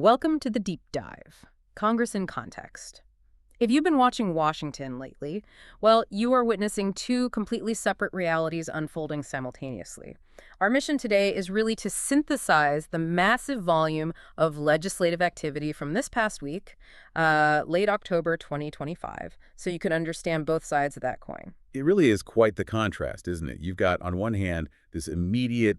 Welcome to the Deep Dive, Congress in Context. If you've been watching Washington lately, well, you are witnessing two completely separate realities unfolding simultaneously. Our mission today is really to synthesize the massive volume of legislative activity from this past week, late October 2025, so you can understand both sides of that coin. It really is quite the contrast, isn't it? You've got, on one hand, this immediate,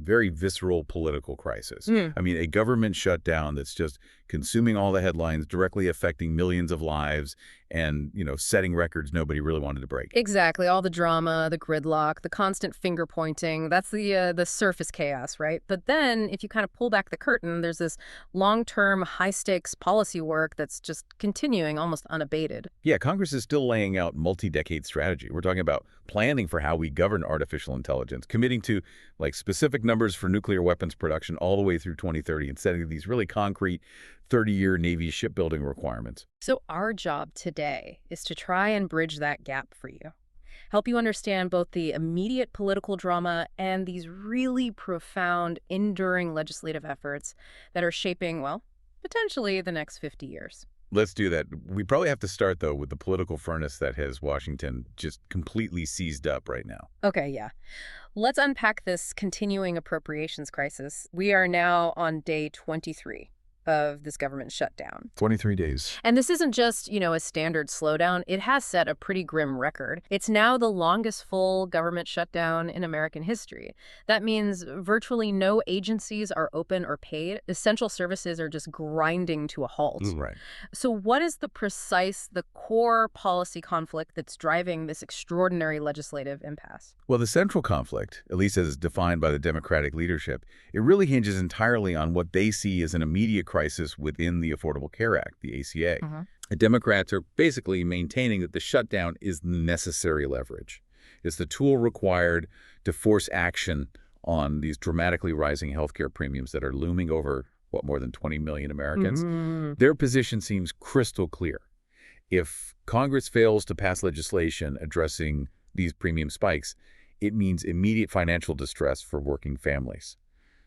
very visceral political crisis. I mean, a government shutdown that's just consuming all the headlines, directly affecting millions of lives and, setting records nobody really wanted to break. Exactly. All the drama, the gridlock, the constant finger pointing, that's the surface chaos, right? But then if you kind of pull back the curtain, there's this long-term, high-stakes policy work that's just continuing almost unabated. Yeah, Congress is still laying out multi-decade strategy. We're talking about planning for how we govern artificial intelligence, committing to specific numbers for nuclear weapons production all the way through 2030 and setting these really concrete 30-year Navy shipbuilding requirements. So our job today is to try and bridge that gap for you. Help you understand both the immediate political drama and these really profound, enduring legislative efforts that are shaping, well, potentially the next 50 years. Let's do that. We probably have to start, though, with the political furnace that has Washington just completely seized up right now. Okay, yeah. Let's unpack this continuing appropriations crisis. We are now on day 23 of this government shutdown. 23 days. And this isn't just, a standard slowdown. It has set a pretty grim record. It's now the longest full government shutdown in American history. That means virtually no agencies are open or paid. Essential services are just grinding to a halt. Right. So what is the core policy conflict that's driving this extraordinary legislative impasse? Well, the central conflict, at least as defined by the Democratic leadership, it really hinges entirely on what they see as an immediate crisis within the Affordable Care Act, the ACA. The Democrats are basically maintaining that the shutdown is necessary leverage. It's the tool required to force action on these dramatically rising healthcare premiums that are looming over, more than 20 million Americans. Their position seems crystal clear. If Congress fails to pass legislation addressing these premium spikes, it means immediate financial distress for working families.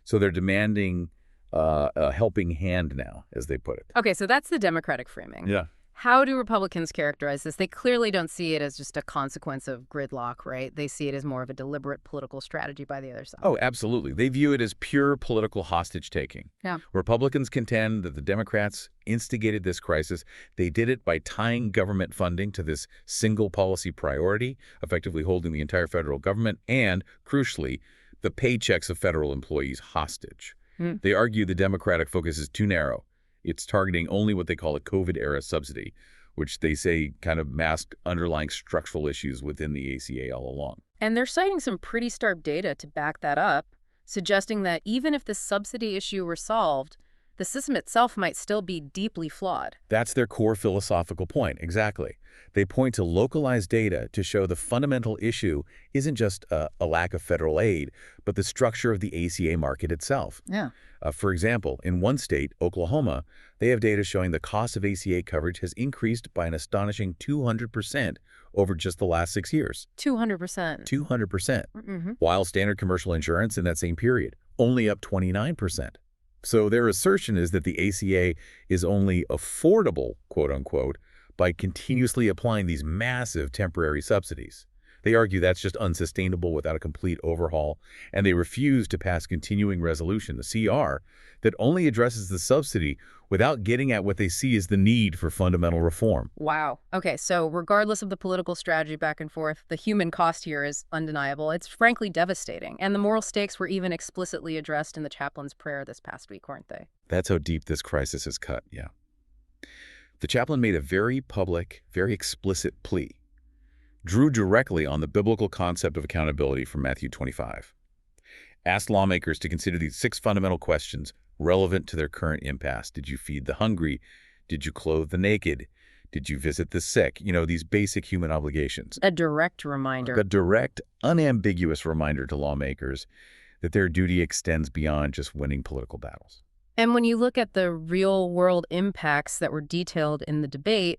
So they're demanding a helping hand now, as they put it. Okay, so that's the Democratic framing. Yeah. How do Republicans characterize this? They clearly don't see it as just a consequence of gridlock, right? They see it as more of a deliberate political strategy by the other side. Oh, absolutely. They view it as pure political hostage-taking. Yeah. Republicans contend that the Democrats instigated this crisis. They did it by tying government funding to this single policy priority, effectively holding the entire federal government and, crucially, the paychecks of federal employees hostage. They argue the Democratic focus is too narrow. It's targeting only what they call a COVID-era subsidy, which they say kind of masked underlying structural issues within the ACA all along. And they're citing some pretty stark data to back that up, suggesting that even if the subsidy issue were solved, the system itself might still be deeply flawed. That's their core philosophical point, exactly. They point to localized data to show the fundamental issue isn't just a lack of federal aid, but the structure of the ACA market itself. Yeah. For example, in one state, Oklahoma, they have data showing the cost of ACA coverage has increased by an astonishing 200% over just the last 6 years. 200%. 200%. While standard commercial insurance in that same period, only up 29%. So their assertion is that the ACA is only affordable, quote unquote, by continuously applying these massive temporary subsidies. They argue that's just unsustainable without a complete overhaul, and they refuse to pass continuing resolution, the CR, that only addresses the subsidy without getting at what they see as the need for fundamental reform. Wow. Okay, so regardless of the political strategy back and forth, the human cost here is undeniable. It's frankly devastating. And the moral stakes were even explicitly addressed in the chaplain's prayer this past week, weren't they? That's how deep this crisis is cut, yeah. The chaplain made a very public, very explicit plea, drew directly on the biblical concept of accountability from Matthew 25, asked lawmakers to consider these 6 fundamental questions relevant to their current impasse. Did you feed the hungry? Did you clothe the naked? Did you visit the sick? These basic human obligations. A direct reminder. A direct, unambiguous reminder to lawmakers that their duty extends beyond just winning political battles. And when you look at the real-world impacts that were detailed in the debate,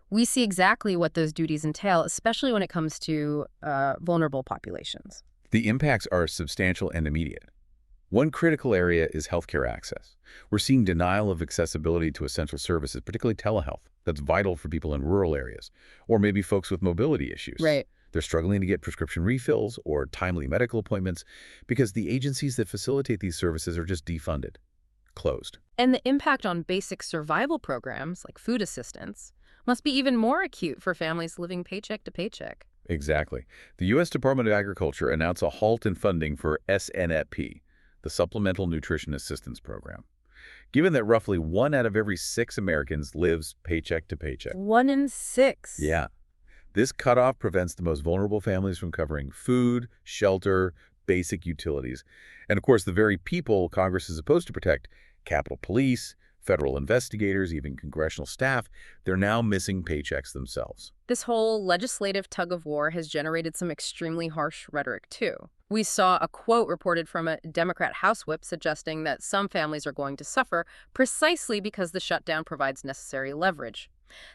we see exactly what those duties entail, especially when it comes to vulnerable populations. The impacts are substantial and immediate. One critical area is healthcare access. We're seeing denial of accessibility to essential services, particularly telehealth, that's vital for people in rural areas, or maybe folks with mobility issues. Right. They're struggling to get prescription refills or timely medical appointments because the agencies that facilitate these services are just defunded, closed. And the impact on basic survival programs, like food assistance, must be even more acute for families living paycheck to paycheck. Exactly. The U.S. Department of Agriculture announced a halt in funding for SNFP, the Supplemental Nutrition Assistance Program. Given that roughly 1 out of every 6 Americans lives paycheck to paycheck. 1 in 6. Yeah. This cutoff prevents the most vulnerable families from covering food, shelter, basic utilities. And of course, the very people Congress is supposed to protect, Capitol Police, federal investigators, even congressional staff, they're now missing paychecks themselves. This whole legislative tug-of-war has generated some extremely harsh rhetoric, too. We saw a quote reported from a Democrat House whip suggesting that some families are going to suffer precisely because the shutdown provides necessary leverage.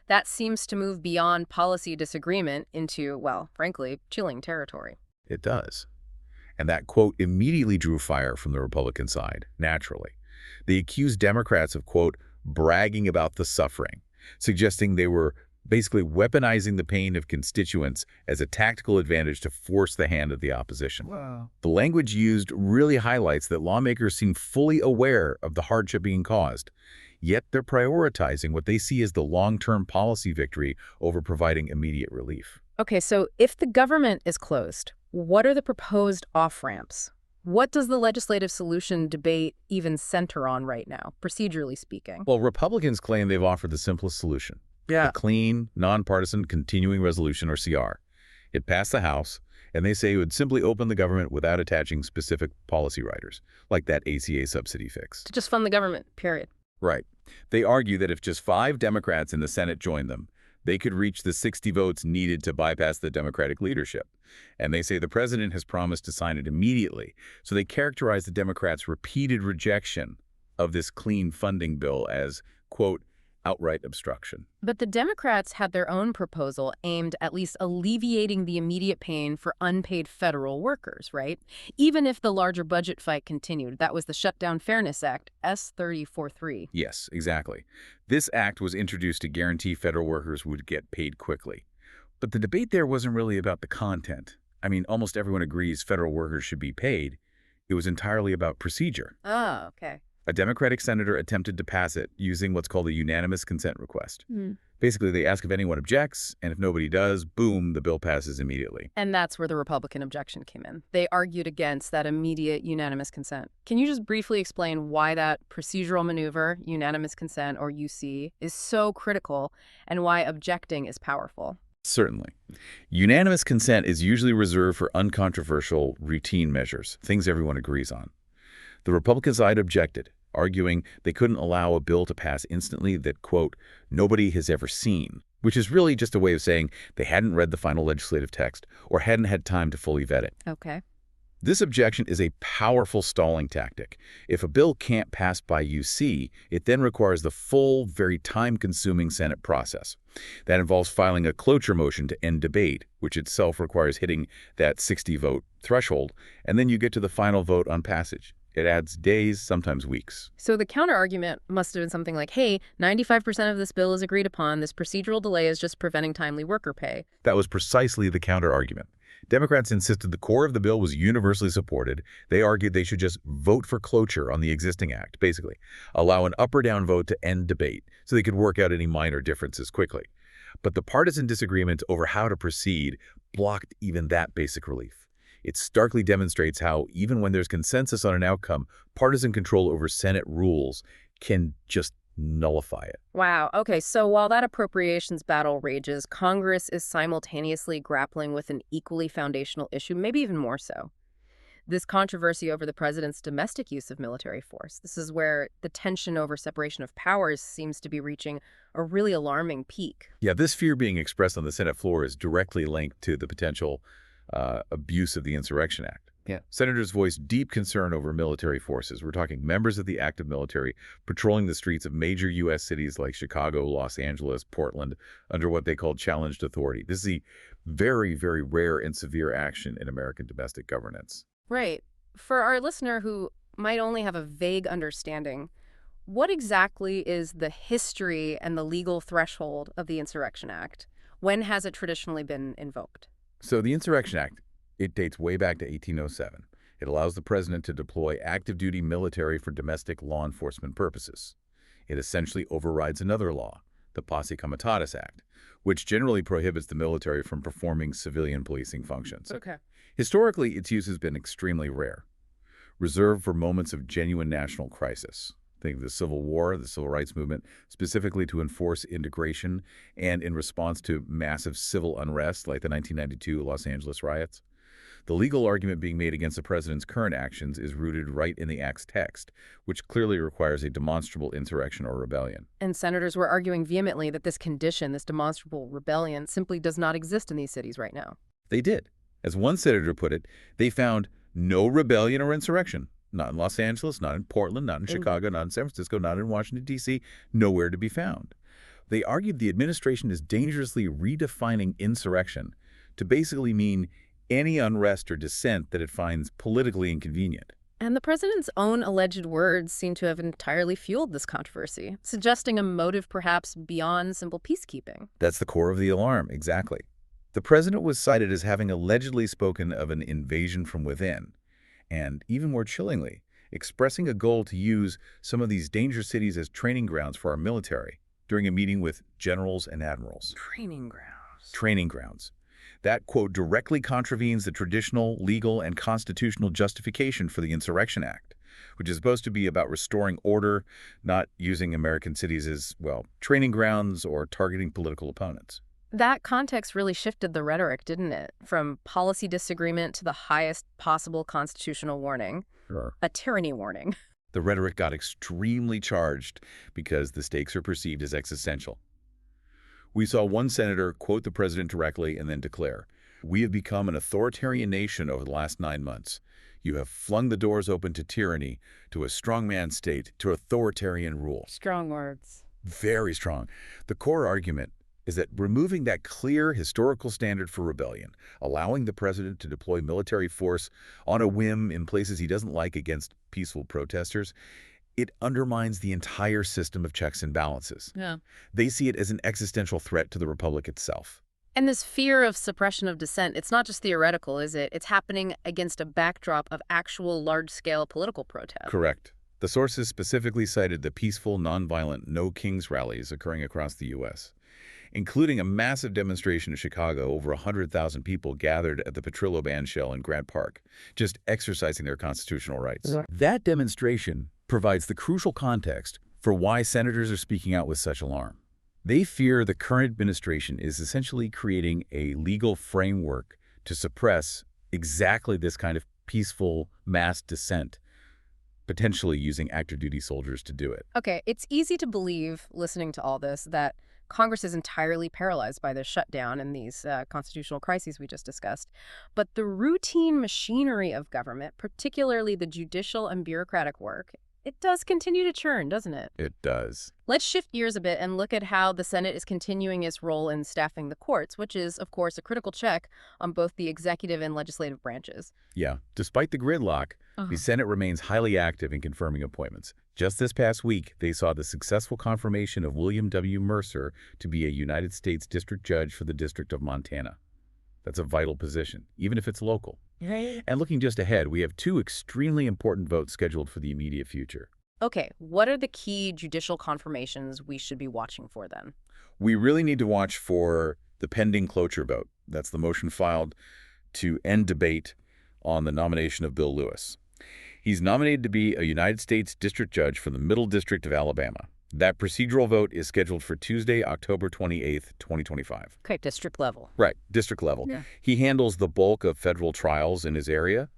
That seems to move beyond policy disagreement into, well, frankly, chilling territory. It does. And that quote immediately drew fire from the Republican side, naturally. They accused Democrats of, quote, bragging about the suffering, suggesting they were basically weaponizing the pain of constituents as a tactical advantage to force the hand of the opposition. Wow. The language used really highlights that lawmakers seem fully aware of the hardship being caused, yet they're prioritizing what they see as the long-term policy victory over providing immediate relief. Okay, so if the government is closed, what are the proposed off-ramps? What does the legislative solution debate even center on right now, procedurally speaking? Well, Republicans claim they've offered the simplest solution. Yeah. A clean, nonpartisan continuing resolution, or CR. It passed the House, and they say it would simply open the government without attaching specific policy riders, like that ACA subsidy fix. To just fund the government, period. Right. They argue that if just 5 Democrats in the Senate joined them, they could reach the 60 votes needed to bypass the Democratic leadership. And they say the president has promised to sign it immediately. So they characterize the Democrats' repeated rejection of this clean funding bill as, quote, outright obstruction. But the Democrats had their own proposal aimed at least alleviating the immediate pain for unpaid federal workers, right? Even if the larger budget fight continued. That was the Shutdown Fairness Act, S-3043. Yes, exactly. This act was introduced to guarantee federal workers would get paid quickly. But the debate there wasn't really about the content. I mean, almost everyone agrees federal workers should be paid. It was entirely about procedure. Oh, okay. A Democratic senator attempted to pass it using what's called a unanimous consent request. Basically, they ask if anyone objects, and if nobody does, boom, the bill passes immediately. And that's where the Republican objection came in. They argued against that immediate unanimous consent. Can you just briefly explain why that procedural maneuver, unanimous consent, or UC, is so critical and why objecting is powerful? Certainly. Unanimous consent is usually reserved for uncontroversial, routine measures, things everyone agrees on. The Republican side objected, arguing they couldn't allow a bill to pass instantly that, quote, nobody has ever seen, which is really just a way of saying they hadn't read the final legislative text or hadn't had time to fully vet it. Okay. This objection is a powerful stalling tactic. If a bill can't pass by UC, it then requires the full, very time-consuming Senate process. That involves filing a cloture motion to end debate, which itself requires hitting that 60-vote threshold, and then you get to the final vote on passage. It adds days, sometimes weeks. So the counter-argument must have been something like, hey, 95% of this bill is agreed upon. This procedural delay is just preventing timely worker pay. That was precisely the counter-argument. Democrats insisted the core of the bill was universally supported. They argued they should just vote for cloture on the existing act, basically, allow an up or down vote to end debate so they could work out any minor differences quickly. But the partisan disagreement over how to proceed blocked even that basic relief. It starkly demonstrates how, even when there's consensus on an outcome, partisan control over Senate rules can just nullify it. Wow. Okay, so while that appropriations battle rages, Congress is simultaneously grappling with an equally foundational issue, maybe even more so. This controversy over the president's domestic use of military force. This is where the tension over separation of powers seems to be reaching a really alarming peak. Yeah, this fear being expressed on the Senate floor is directly linked to the potential abuse of the Insurrection Act. Yeah. Senators voiced deep concern over military forces. We're talking members of the active military patrolling the streets of major U.S. cities like Chicago, Los Angeles, Portland, under what they called challenged authority. This is a very, very rare and severe action in American domestic governance. Right. For our listener who might only have a vague understanding. What exactly is the history and the legal threshold of the Insurrection Act? When has it traditionally been invoked? So the Insurrection Act, it dates way back to 1807. It allows the president to deploy active duty military for domestic law enforcement purposes. It essentially overrides another law, the Posse Comitatus Act, which generally prohibits the military from performing civilian policing functions. Okay. Historically, its use has been extremely rare, reserved for moments of genuine national crisis. Think of the Civil War, the Civil Rights Movement, specifically to enforce integration and in response to massive civil unrest like the 1992 Los Angeles riots. The legal argument being made against the president's current actions is rooted right in the Act's text, which clearly requires a demonstrable insurrection or rebellion. And senators were arguing vehemently that this condition, this demonstrable rebellion, simply does not exist in these cities right now. They did. As one senator put it, they found no rebellion or insurrection. Not in Los Angeles, not in Portland, not in Chicago, not in San Francisco, not in Washington, D.C., nowhere to be found. They argued the administration is dangerously redefining insurrection to basically mean any unrest or dissent that it finds politically inconvenient. And the president's own alleged words seem to have entirely fueled this controversy, suggesting a motive perhaps beyond simple peacekeeping. That's the core of the alarm, exactly. The president was cited as having allegedly spoken of an invasion from within, and even more chillingly, expressing a goal to use some of these dangerous cities as training grounds for our military during a meeting with generals and admirals. Training grounds. Training grounds. That, quote, directly contravenes the traditional, legal, and constitutional justification for the Insurrection Act, which is supposed to be about restoring order, not using American cities as, well, training grounds or targeting political opponents. That context really shifted the rhetoric, didn't it? From policy disagreement to the highest possible constitutional warning, a tyranny warning. The rhetoric got extremely charged because the stakes are perceived as existential. We saw one senator quote the president directly and then declare, "We have become an authoritarian nation over the last 9 months. You have flung the doors open to tyranny, to a strongman state, to authoritarian rule." Strong words. Very strong. The core argument is that removing that clear historical standard for rebellion, allowing the president to deploy military force on a whim in places he doesn't like against peaceful protesters, it undermines the entire system of checks and balances. Yeah. They see it as an existential threat to the republic itself. And this fear of suppression of dissent, it's not just theoretical, is it? It's happening against a backdrop of actual large-scale political protest. Correct. The sources specifically cited the peaceful, nonviolent No Kings rallies occurring across the U.S., including a massive demonstration in Chicago. Over 100,000 people gathered at the Petrillo Bandshell in Grant Park, just exercising their constitutional rights. That demonstration provides the crucial context for why senators are speaking out with such alarm. They fear the current administration is essentially creating a legal framework to suppress exactly this kind of peaceful mass dissent, potentially using active duty soldiers to do it. Okay, it's easy to believe, listening to all this, that Congress is entirely paralyzed by this shutdown and these constitutional crises we just discussed. But the routine machinery of government, particularly the judicial and bureaucratic work, it does continue to churn, doesn't it? It does. Let's shift gears a bit and look at how the Senate is continuing its role in staffing the courts, which is, of course, a critical check on both the executive and legislative branches. Yeah, despite the gridlock, the Senate remains highly active in confirming appointments. Just this past week, they saw the successful confirmation of William W. Mercer to be a United States District Judge for the District of Montana. That's a vital position, even if it's local. Right. And looking just ahead, we have 2 extremely important votes scheduled for the immediate future. Okay, what are the key judicial confirmations we should be watching for then? We really need to watch for the pending cloture vote. That's the motion filed to end debate on the nomination of Bill Lewis. He's nominated to be a United States District Judge for the Middle District of Alabama. That procedural vote is scheduled for Tuesday, October 28th, 2025. Okay, district level. Right, district level. Yeah. He handles the bulk of federal trials in his area.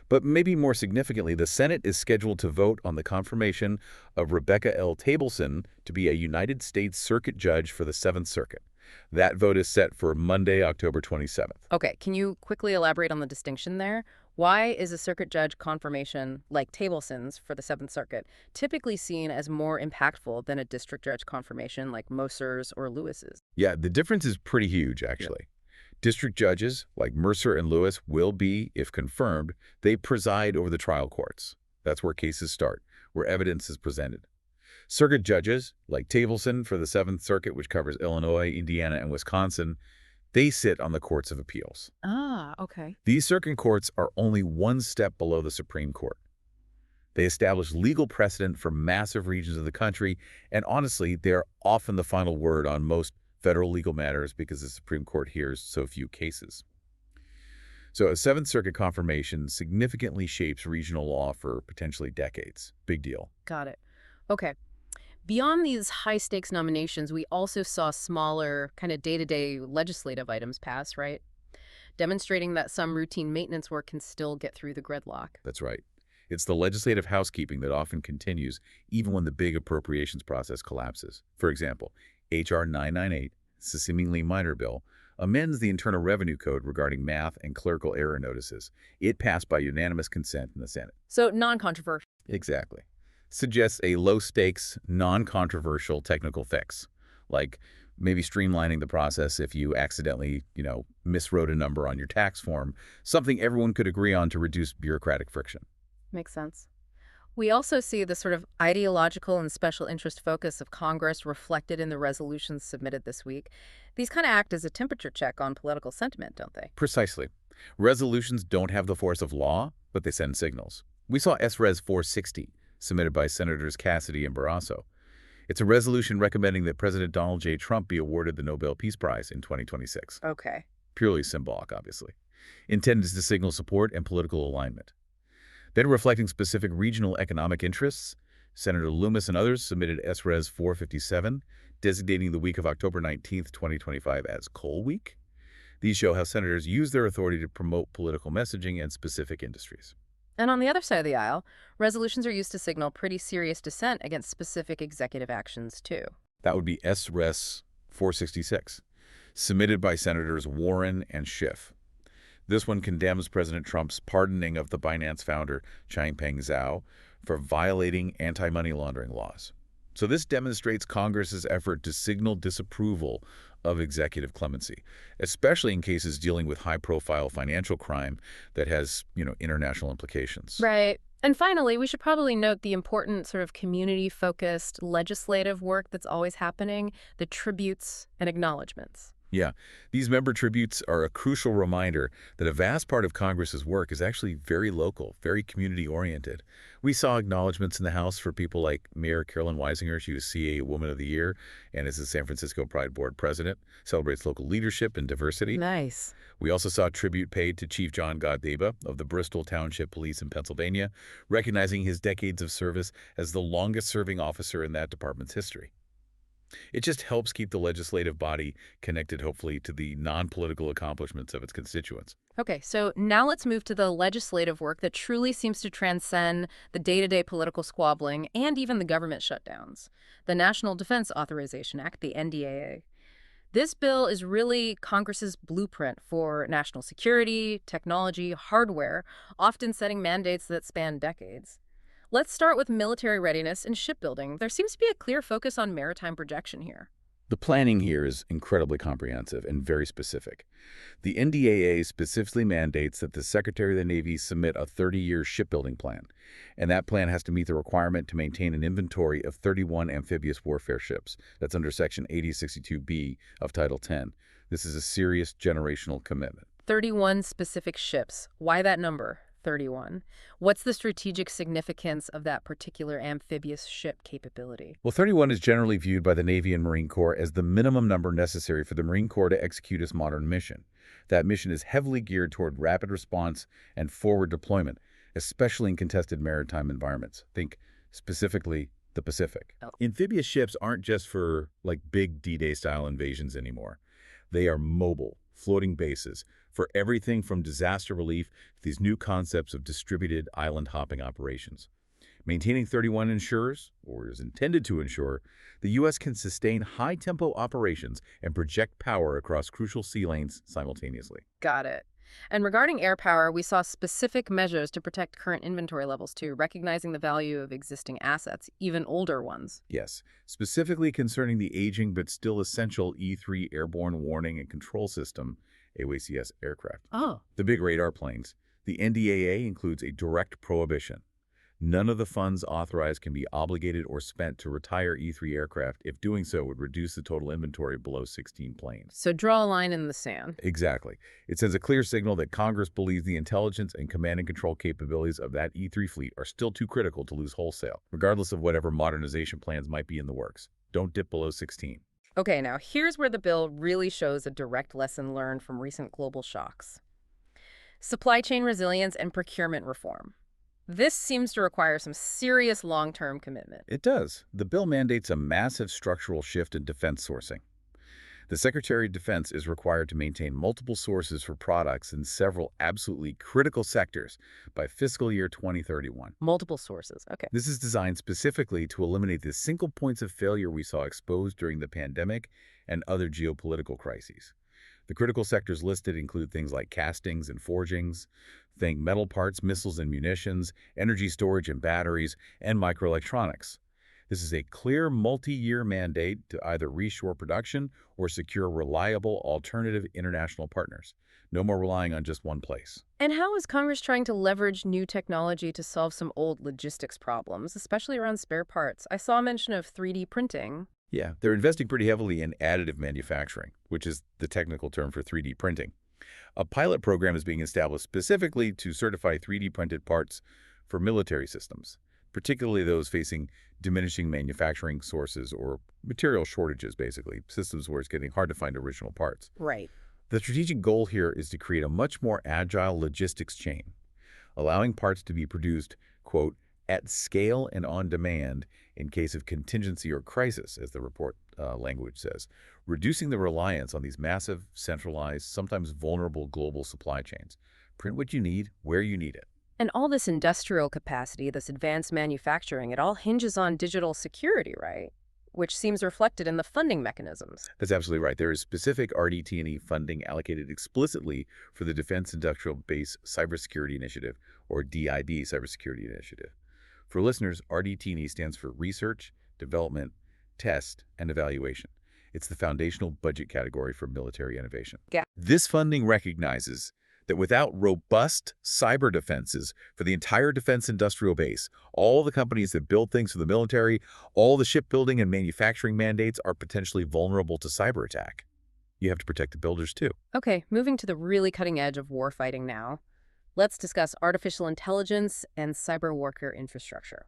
But maybe more significantly, the Senate is scheduled to vote on the confirmation of Rebecca L. Taibleson to be a United States Circuit Judge for the 7th Circuit. That vote is set for Monday, October 27th. Okay, can you quickly elaborate on the distinction there? Why is a circuit judge confirmation, like Tableson's for the 7th Circuit, typically seen as more impactful than a district judge confirmation like Mercer's or Lewis's? Yeah, the difference is pretty huge, actually. Yeah. District judges like Mercer and Lewis will be, if confirmed, they preside over the trial courts. That's where cases start, where evidence is presented. Circuit judges, like Taibleson for the Seventh Circuit, which covers Illinois, Indiana, and Wisconsin, they sit on the courts of appeals. Ah, okay. These circuit courts are only one step below the Supreme Court. They establish legal precedent for massive regions of the country, and honestly, they're often the final word on most federal legal matters because the Supreme Court hears so few cases. So a Seventh Circuit confirmation significantly shapes regional law for potentially decades. Big deal. Got it. Okay. Beyond these high-stakes nominations, we also saw smaller, kind of day-to-day legislative items pass, right? Demonstrating that some routine maintenance work can still get through the gridlock. That's right. It's the legislative housekeeping that often continues even when the big appropriations process collapses. For example, H.R. 998, it's a seemingly minor bill, amends the Internal Revenue Code regarding math and clerical error notices. It passed by unanimous consent in the Senate. So non-controversial. Exactly. Suggests a low-stakes, non-controversial technical fix, like maybe streamlining the process if you accidentally, miswrote a number on your tax form, something everyone could agree on to reduce bureaucratic friction. Makes sense. We also see the sort of ideological and special interest focus of Congress reflected in the resolutions submitted this week. These kind of act as a temperature check on political sentiment, don't they? Precisely. Resolutions don't have the force of law, but they send signals. We saw S-Res 460, submitted by Senators Cassidy and Barrasso. It's a resolution recommending that President Donald J. Trump be awarded the Nobel Peace Prize in 2026. Okay. Purely symbolic, obviously. Intended to signal support and political alignment. Then reflecting specific regional economic interests, Senator Loomis and others submitted S-Res 457, designating the week of October 19, 2025 as Coal Week. These show how senators use their authority to promote political messaging and specific industries. And on the other side of the aisle, resolutions are used to signal pretty serious dissent against specific executive actions, too. That would be S-Res 466, submitted by Senators Warren and Schiff. This one condemns President Trump's pardoning of the Binance founder, Changpeng Zhao, for violating anti-money laundering laws. So this demonstrates Congress's effort to signal disapproval of executive clemency, especially in cases dealing with high-profile financial crime that has, international implications. Right. And finally, we should probably note the important sort of community-focused legislative work that's always happening, the tributes and acknowledgments. Yeah, these member tributes are a crucial reminder that a vast part of Congress's work is actually very local, very community-oriented. We saw acknowledgments in the House for people like Mayor Carolyn Weisinger. She was CA Woman of the Year and is the San Francisco Pride Board president, celebrates local leadership and diversity. Nice. We also saw tribute paid to Chief John Godeba of the Bristol Township Police in Pennsylvania, recognizing his decades of service as the longest-serving officer in that department's history. It just helps keep the legislative body connected, hopefully, to the non-political accomplishments of its constituents. Okay, so now let's move to the legislative work that truly seems to transcend the day-to-day political squabbling and even the government shutdowns. The National Defense Authorization Act, the NDAA. This bill is really Congress's blueprint for national security, technology, hardware, often setting mandates that span decades. Let's start with military readiness and shipbuilding. There seems to be a clear focus on maritime projection here. The planning here is incredibly comprehensive and very specific. The NDAA specifically mandates that the Secretary of the Navy submit a 30-year shipbuilding plan, and that plan has to meet the requirement to maintain an inventory of 31 amphibious warfare ships. That's under Section 8062B of Title 10. This is a serious generational commitment. 31 specific ships. Why that number? 31. What's the strategic significance of that particular amphibious ship capability? Well, 31 is generally viewed by the Navy and Marine Corps as the minimum number necessary for the Marine Corps to execute its modern mission. That mission is heavily geared toward rapid response and forward deployment, especially in contested maritime environments. Think specifically the Pacific. Oh. Amphibious ships aren't just for, big D-Day style invasions anymore. They are mobile, floating bases for everything from disaster relief to these new concepts of distributed island hopping operations. Maintaining 31 ensures, or is intended to ensure, the U.S. can sustain high-tempo operations and project power across crucial sea lanes simultaneously. Got it. And regarding air power, we saw specific measures to protect current inventory levels too, recognizing the value of existing assets, even older ones. Yes, specifically concerning the aging but still essential E-3 Airborne Warning and Control System, AWACS aircraft. Oh. The big radar planes. The NDAA includes a direct prohibition. None of the funds authorized can be obligated or spent to retire E-3 aircraft if doing so would reduce the total inventory below 16 planes. So draw a line in the sand. Exactly. It sends a clear signal that Congress believes the intelligence and command and control capabilities of that E-3 fleet are still too critical to lose wholesale, regardless of whatever modernization plans might be in the works. Don't dip below 16. Okay, now here's where the bill really shows a direct lesson learned from recent global shocks. Supply chain resilience and procurement reform. This seems to require some serious long-term commitment. It does. The bill mandates a massive structural shift in defense sourcing. The Secretary of Defense is required to maintain multiple sources for products in several absolutely critical sectors by fiscal year 2031. Multiple sources, okay. This is designed specifically to eliminate the single points of failure we saw exposed during the pandemic and other geopolitical crises. The critical sectors listed include things like castings and forgings, think metal parts, missiles and munitions, energy storage and batteries, and microelectronics. This is a clear multi-year mandate to either reshore production or secure reliable alternative international partners. No more relying on just one place. And how is Congress trying to leverage new technology to solve some old logistics problems, especially around spare parts? I saw mention of 3D printing. Yeah, they're investing pretty heavily in additive manufacturing, which is the technical term for 3D printing. A pilot program is being established specifically to certify 3D printed parts for military systems, particularly those facing diminishing manufacturing sources or material shortages, basically, systems where it's getting hard to find original parts. Right. The strategic goal here is to create a much more agile logistics chain, allowing parts to be produced, quote, at scale and on demand in case of contingency or crisis, as the report language says, reducing the reliance on these massive, centralized, sometimes vulnerable global supply chains. Print what you need, where you need it. And all this industrial capacity, this advanced manufacturing, it all hinges on digital security, right? Which seems reflected in the funding mechanisms. That's absolutely right. There is specific RDT&E funding allocated explicitly for the Defense Industrial Base Cybersecurity Initiative, or DIB Cybersecurity Initiative. For listeners, RDT&E stands for Research, Development, Test, and Evaluation. It's the foundational budget category for military innovation. Yeah. This funding recognizes that without robust cyber defenses for the entire defense industrial base, all the companies that build things for the military, all the shipbuilding and manufacturing mandates are potentially vulnerable to cyber attack. You have to protect the builders too. Okay, moving to the really cutting edge of warfighting now. Let's discuss artificial intelligence and cyber warfare infrastructure.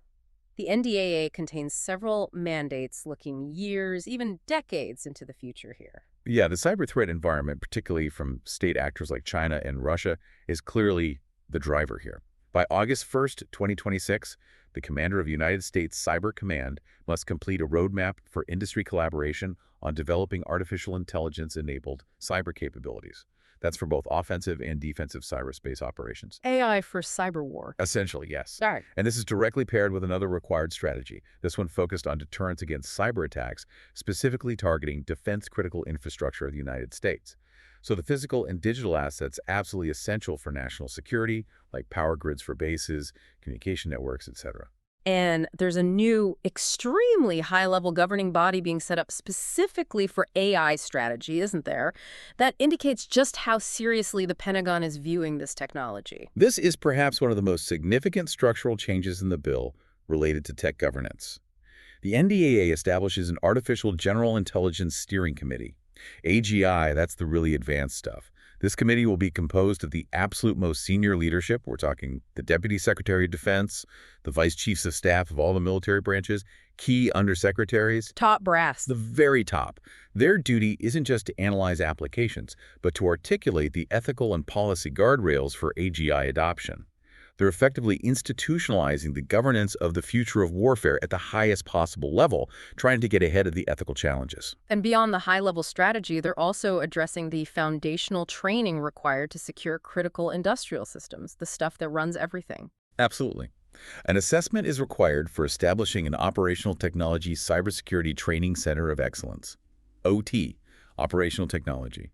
The NDAA contains several mandates looking years, even decades into the future here. Yeah, the cyber threat environment, particularly from state actors like China and Russia, is clearly the driver here. By August 1st, 2026, the commander of United States Cyber Command must complete a roadmap for industry collaboration on developing artificial intelligence-enabled cyber capabilities. That's for both offensive and defensive cyberspace operations. AI for cyber war. Essentially, yes. All right. And this is directly paired with another required strategy, this one focused on deterrence against cyber attacks, specifically targeting defense-critical infrastructure of the United States. So the physical and digital assets absolutely essential for national security, like power grids for bases, communication networks, etc. And there's a new, extremely high-level governing body being set up specifically for AI strategy, isn't there? That indicates just how seriously the Pentagon is viewing this technology. This is perhaps one of the most significant structural changes in the bill related to tech governance. The NDAA establishes an Artificial General Intelligence Steering Committee. AGI, that's the really advanced stuff. This committee will be composed of the absolute most senior leadership. We're talking the Deputy Secretary of Defense, the Vice Chiefs of Staff of all the military branches, key undersecretaries. Top brass. The very top. Their duty isn't just to analyze applications, but to articulate the ethical and policy guardrails for AGI adoption. They're effectively institutionalizing the governance of the future of warfare at the highest possible level, trying to get ahead of the ethical challenges. And beyond the high-level strategy, they're also addressing the foundational training required to secure critical industrial systems, the stuff that runs everything. Absolutely. An assessment is required for establishing an Operational Technology Cybersecurity Training Center of Excellence, OT, Operational Technology.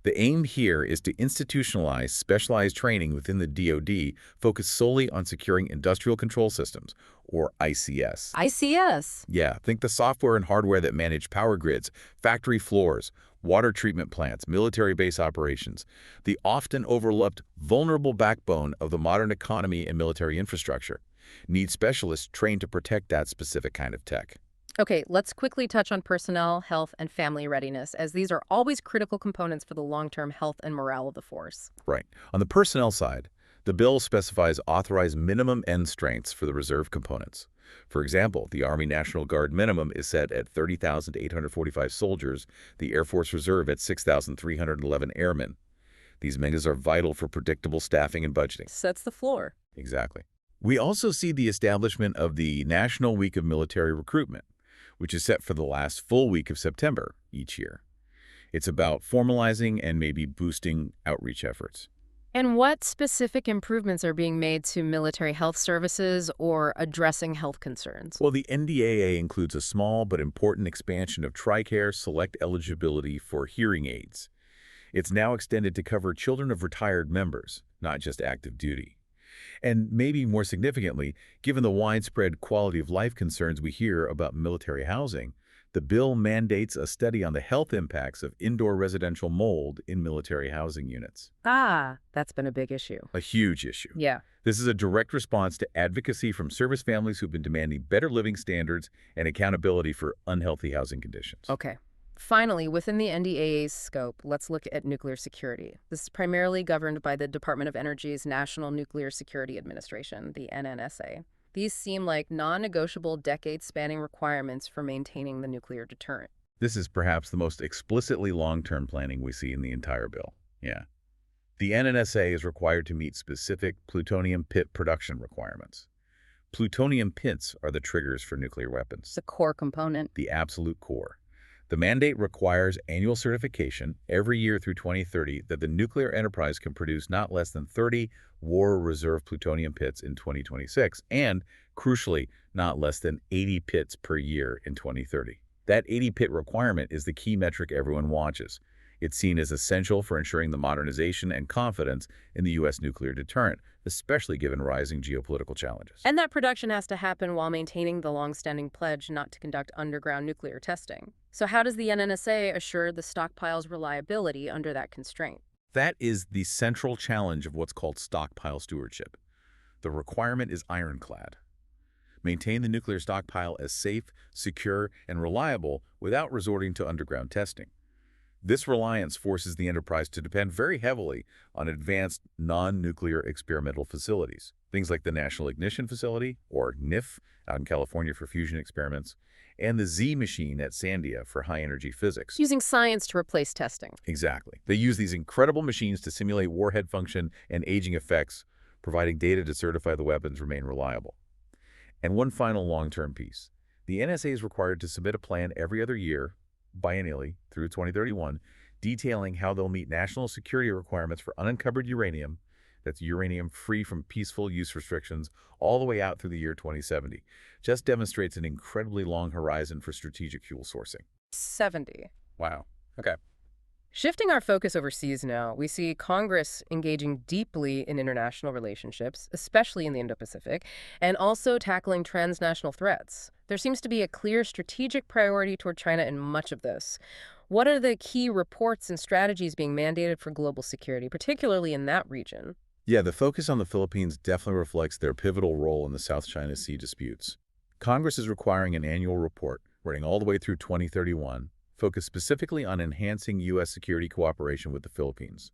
The aim here is to institutionalize specialized training within the DoD focused solely on securing industrial control systems, or ICS. ICS? Yeah, think the software and hardware that manage power grids, factory floors, water treatment plants, military base operations, the often overlooked vulnerable backbone of the modern economy and military infrastructure. need specialists trained to protect that specific kind of tech. Okay, let's quickly touch on personnel, health, and family readiness, as these are always critical components for the long-term health and morale of the force. Right. On the personnel side, the bill specifies authorized minimum end strengths for the reserve components. For example, the Army National Guard minimum is set at 30,845 soldiers, the Air Force Reserve at 6,311 airmen. These megas are vital for predictable staffing and budgeting. Sets the floor. Exactly. We also see the establishment of the National Week of Military Recruitment, which is set for the last full week of September each year. It's about formalizing and maybe boosting outreach efforts. And what specific improvements are being made to military health services or addressing health concerns? Well, the NDAA includes a small but important expansion of TRICARE Select eligibility for hearing aids. It's now extended to cover children of retired members, not just active duty. And maybe more significantly, given the widespread quality of life concerns we hear about military housing, the bill mandates a study on the health impacts of indoor residential mold in military housing units. Ah, that's been a big issue. A huge issue. Yeah. This is a direct response to advocacy from service families who've been demanding better living standards and accountability for unhealthy housing conditions. Okay. Finally, within the NDAA's scope, let's look at nuclear security. This is primarily governed by the Department of Energy's National Nuclear Security Administration, the NNSA. These seem like non-negotiable decade-spanning requirements for maintaining the nuclear deterrent. This is perhaps the most explicitly long-term planning we see in the entire bill. Yeah. The NNSA is required to meet specific plutonium pit production requirements. Plutonium pits are the triggers for nuclear weapons. It's a core component. The absolute core. The mandate requires annual certification every year through 2030 that the nuclear enterprise can produce not less than 30 war reserve plutonium pits in 2026 and, crucially, not less than 80 pits per year in 2030. That 80 pit requirement is the key metric everyone watches. It's seen as essential for ensuring the modernization and confidence in the U.S. nuclear deterrent, especially given rising geopolitical challenges. And that production has to happen while maintaining the long-standing pledge not to conduct underground nuclear testing. So how does the NNSA assure the stockpile's reliability under that constraint? That is the central challenge of what's called stockpile stewardship. The requirement is ironclad. Maintain the nuclear stockpile as safe, secure, and reliable without resorting to underground testing. This reliance forces the enterprise to depend very heavily on advanced non-nuclear experimental facilities, things like the National Ignition Facility, or NIF, out in California for fusion experiments, and the Z machine at Sandia for high-energy physics. Using science to replace testing. Exactly. They use these incredible machines to simulate warhead function and aging effects, providing data to certify the weapons remain reliable. And one final long-term piece. The NSA is required to submit a plan every other year, biennially through 2031, detailing how they'll meet national security requirements for unencumbered uranium, that's uranium free from peaceful use restrictions, all the way out through the year 2070. Just demonstrates an incredibly long horizon for strategic fuel sourcing. 70. Wow. Okay. Shifting our focus overseas now, we see Congress engaging deeply in international relationships, especially in the Indo-Pacific, and also tackling transnational threats. There seems to be a clear strategic priority toward China in much of this. What are the key reports and strategies being mandated for global security, particularly in that region? Yeah, the focus on the Philippines definitely reflects their pivotal role in the South China Sea disputes. Congress is requiring an annual report, running all the way through 2031, focused specifically on enhancing U.S. security cooperation with the Philippines.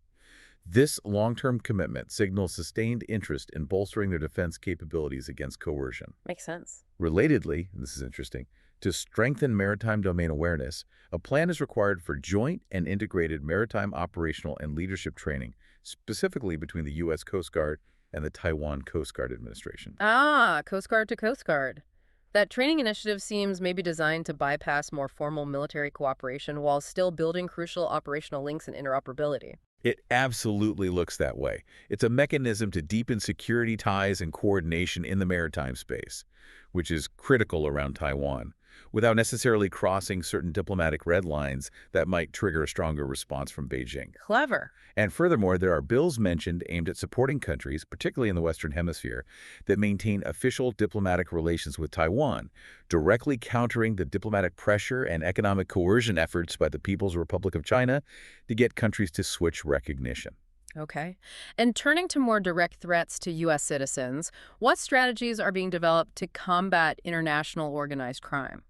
This long-term commitment signals sustained interest in bolstering their defense capabilities against coercion. Makes sense. Relatedly, and this is interesting, to strengthen maritime domain awareness, a plan is required for joint and integrated maritime operational and leadership training, specifically between the U.S. Coast Guard and the Taiwan Coast Guard Administration. Ah, Coast Guard to Coast Guard. That training initiative seems maybe designed to bypass more formal military cooperation while still building crucial operational links and interoperability. It absolutely looks that way. It's a mechanism to deepen security ties and coordination in the maritime space, which is critical around Taiwan, without necessarily crossing certain diplomatic red lines that might trigger a stronger response from Beijing. Clever. And furthermore, there are bills mentioned aimed at supporting countries, particularly in the Western Hemisphere, that maintain official diplomatic relations with Taiwan, directly countering the diplomatic pressure and economic coercion efforts by the People's Republic of China to get countries to switch recognition. Okay. And turning to more direct threats to U.S. citizens, what strategies are being developed to combat international organized crime?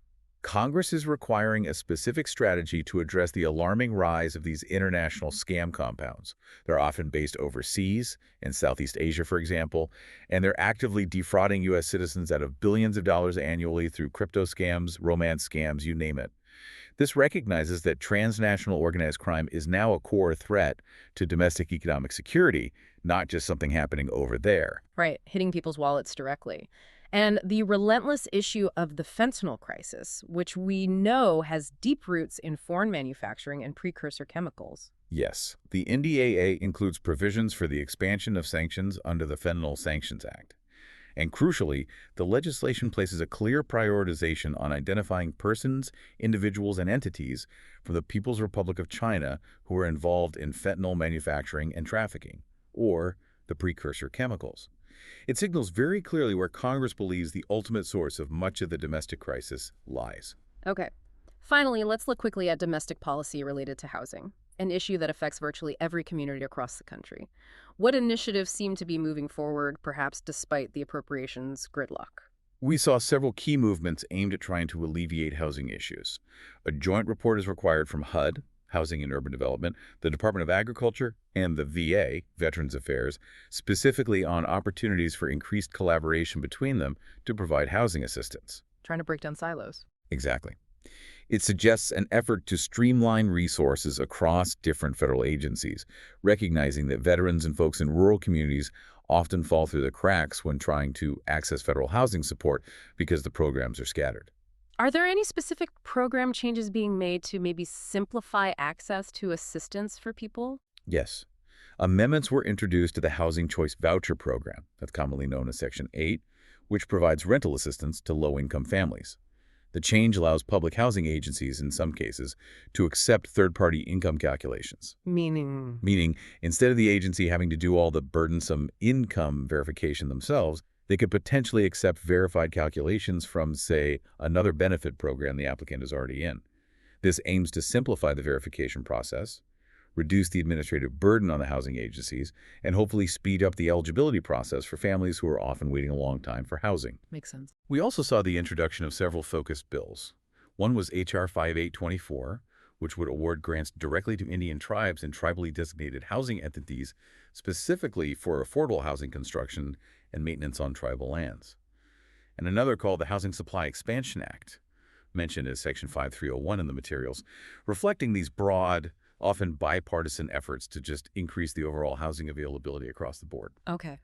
Congress is requiring a specific strategy to address the alarming rise of these international scam compounds. They're often based overseas, in Southeast Asia, for example, and they're actively defrauding U.S. citizens out of billions of dollars annually through crypto scams, romance scams, you name it. This recognizes that transnational organized crime is now a core threat to domestic economic security, not just something happening over there. Right, hitting people's wallets directly. And the relentless issue of the fentanyl crisis, which we know has deep roots in foreign manufacturing and precursor chemicals. Yes, the NDAA includes provisions for the expansion of sanctions under the Fentanyl Sanctions Act. And crucially, the legislation places a clear prioritization on identifying persons, individuals, and entities from the People's Republic of China who are involved in fentanyl manufacturing and trafficking, or the precursor chemicals. It signals very clearly where Congress believes the ultimate source of much of the domestic crisis lies. Okay. Finally, let's look quickly at domestic policy related to housing, an issue that affects virtually every community across the country. What initiatives seem to be moving forward, perhaps despite the appropriations gridlock? We saw several key movements aimed at trying to alleviate housing issues. A joint report is required from HUD, Housing and Urban Development, the Department of Agriculture, and the VA, Veterans Affairs, specifically on opportunities for increased collaboration between them to provide housing assistance. Trying to break down silos. Exactly. It suggests an effort to streamline resources across different federal agencies, recognizing that veterans and folks in rural communities often fall through the cracks when trying to access federal housing support because the programs are scattered. Are there any specific program changes being made to maybe simplify access to assistance for people? Yes. Amendments were introduced to the Housing Choice Voucher Program, that's commonly known as Section 8, which provides rental assistance to low-income families. The change allows public housing agencies, in some cases, to accept third-party income calculations. Meaning, instead of the agency having to do all the burdensome income verification themselves, they could potentially accept verified calculations from, say, another benefit program the applicant is already in. This aims to simplify the verification process, reduce the administrative burden on the housing agencies, and hopefully speed up the eligibility process for families who are often waiting a long time for housing. Makes sense. We also saw the introduction of several focused bills. One was H.R. 5824, which would award grants directly to Indian tribes and tribally designated housing entities, specifically for affordable housing construction and maintenance on tribal lands. And another called the Housing Supply Expansion Act, mentioned as Section 5301 in the materials, reflecting these broad, often bipartisan efforts to just increase the overall housing availability across the board. Okay.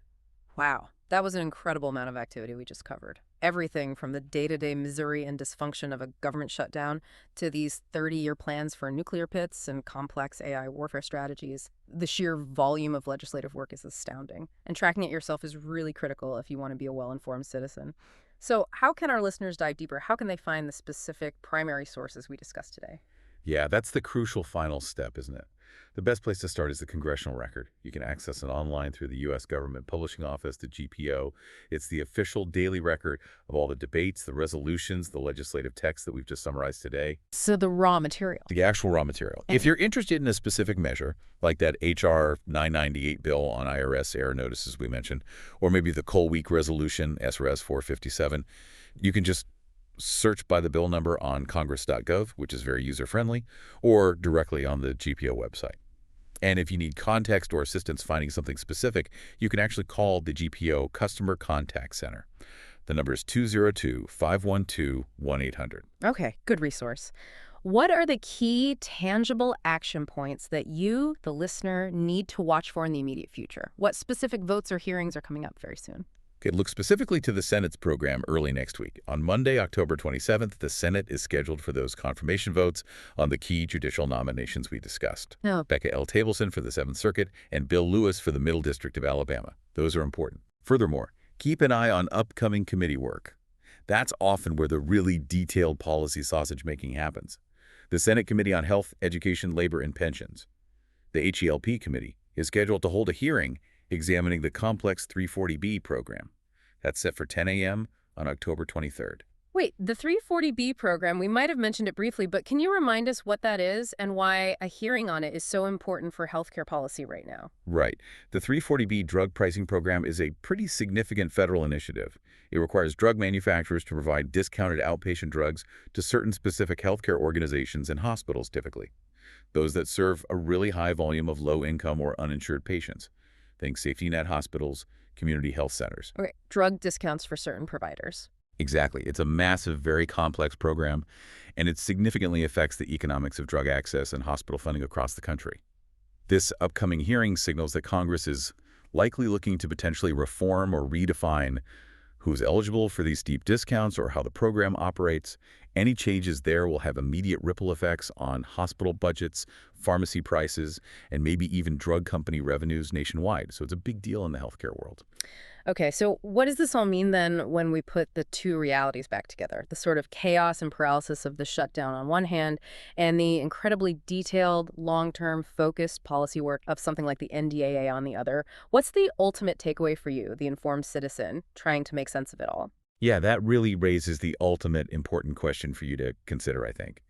Wow. That was an incredible amount of activity we just covered. Everything from the day-to-day misery and dysfunction of a government shutdown to these 30-year plans for nuclear pits and complex AI warfare strategies. The sheer volume of legislative work is astounding, and tracking it yourself is really critical if you want to be a well-informed citizen. So how can our listeners dive deeper? How can they find the specific primary sources we discussed today? Yeah, that's the crucial final step, isn't it? The best place to start is the Congressional Record. You can access it online through the U.S. Government Publishing Office, the GPO. It's the official daily record of all the debates, the resolutions, the legislative text that we've just summarized today. So the raw material. The actual raw material. If you're interested in a specific measure, like that H.R. 998 bill on IRS error notices we mentioned, or maybe the Coal Week resolution, SRS 457, you can just search by the bill number on congress.gov, which is very user-friendly, or directly on the GPO website. And if you need context or assistance finding something specific, you can actually call the GPO Customer Contact Center. The number is 202-512-1800. Okay, good resource. What are the key tangible action points that you, the listener, need to watch for in the immediate future? What specific votes or hearings are coming up very soon? Okay, look specifically to the Senate's program early next week. On Monday, October 27th, the Senate is scheduled for those confirmation votes on the key judicial nominations we discussed. Oh. Becca L. Taibleson for the 7th Circuit and Bill Lewis for the Middle District of Alabama. Those are important. Furthermore, keep an eye on upcoming committee work. That's often where the really detailed policy sausage-making happens. The Senate Committee on Health, Education, Labor, and Pensions. The HELP Committee is scheduled to hold a hearing examining the complex 340B program. That's set for 10 a.m. on October 23rd. Wait, the 340B program, we might have mentioned it briefly, but can you remind us what that is and why a hearing on it is so important for healthcare policy right now? Right. The 340B drug pricing program is a pretty significant federal initiative. It requires drug manufacturers to provide discounted outpatient drugs to certain specific healthcare organizations and hospitals, typically. Those that serve a really high volume of low-income or uninsured patients. Think safety net hospitals, community health centers. Okay, drug discounts for certain providers. Exactly. It's a massive, very complex program, and it significantly affects the economics of drug access and hospital funding across the country. This upcoming hearing signals that Congress is likely looking to potentially reform or redefine who's eligible for these deep discounts or how the program operates. Any changes there will have immediate ripple effects on hospital budgets, pharmacy prices, and maybe even drug company revenues nationwide. So it's a big deal in the healthcare world. Okay, so what does this all mean then when we put the two realities back together? The sort of chaos and paralysis of the shutdown on one hand, and the incredibly detailed, long-term, focused policy work of something like the NDAA on the other. What's the ultimate takeaway for you, the informed citizen, trying to make sense of it all? Yeah, that really raises the ultimate important question for you to consider, I think.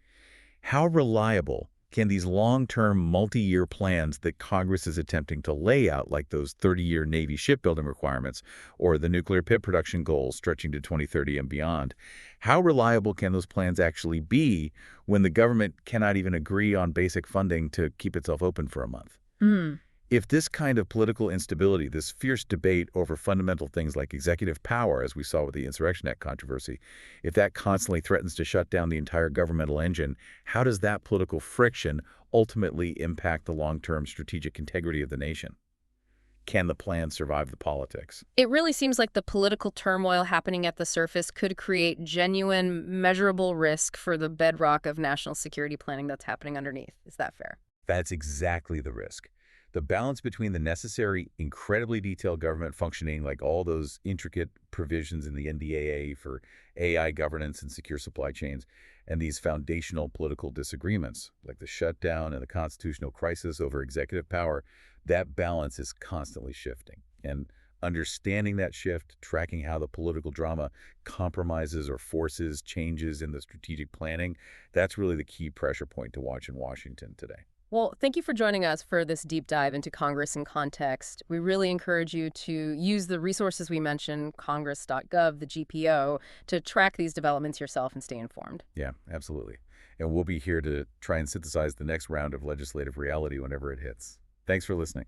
How reliable can these long-term, multi-year plans that Congress is attempting to lay out, like those 30-year Navy shipbuilding requirements or the nuclear pit production goals stretching to 2030 and beyond, how reliable can those plans actually be when the government cannot even agree on basic funding to keep itself open for a month? Hmm. If this kind of political instability, this fierce debate over fundamental things like executive power, as we saw with the Insurrection Act controversy, if that constantly threatens to shut down the entire governmental engine, how does that political friction ultimately impact the long-term strategic integrity of the nation? Can the plan survive the politics? It really seems like the political turmoil happening at the surface could create genuine, measurable risk for the bedrock of national security planning that's happening underneath. Is that fair? That's exactly the risk. The balance between the necessary, incredibly detailed government functioning, like all those intricate provisions in the NDAA for AI governance and secure supply chains, and these foundational political disagreements, like the shutdown and the constitutional crisis over executive power, that balance is constantly shifting. And understanding that shift, tracking how the political drama compromises or forces changes in the strategic planning, that's really the key pressure point to watch in Washington today. Well, thank you for joining us for this deep dive into Congress and context. We really encourage you to use the resources we mentioned, congress.gov, the GPO, to track these developments yourself and stay informed. Yeah, absolutely. And we'll be here to try and synthesize the next round of legislative reality whenever it hits. Thanks for listening.